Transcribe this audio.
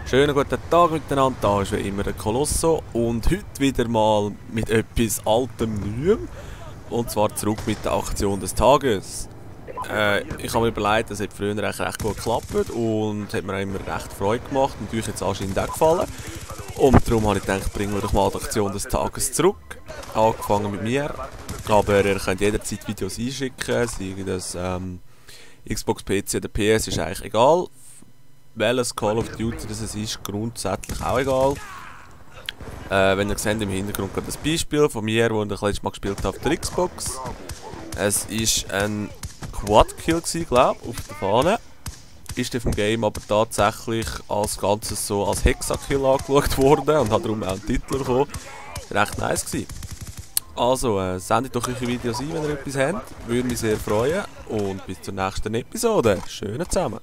Schönen guten Tag miteinander, da ist wie immer der Colosso und heute wieder mal mit etwas altem Neuem. Und zwar zurück mit der Aktion des Tages. Ich habe mir überlegt, das hat früher recht gut geklappt und hat mir auch immer recht Freude gemacht und euch jetzt anscheinend auch gefallen. Und darum habe ich gedacht, bringen wir doch mal die Aktion des Tages zurück. Angefangen mit mir, aber ihr könnt jederzeit Videos einschicken, sei das Xbox, PC oder PS, ist eigentlich egal. Welches Call of Duty das ist, grundsätzlich auch egal. Wenn ihr seht im Hintergrund gerade das Beispiel von mir, wo ich das letzte Mal gespielt habe auf der Xbox. Es war ein Quad-Kill, glaube ich, auf der Fahne. Ist auf dem Game aber tatsächlich als Ganzes so als Hexa-Kill angeschaut worden und hat darum auch einen Titel bekommen. Recht nice gewesen. Also, sendet doch eure Videos ein, wenn ihr etwas habt. Würde mich sehr freuen. Und bis zur nächsten Episode. Schönen zusammen.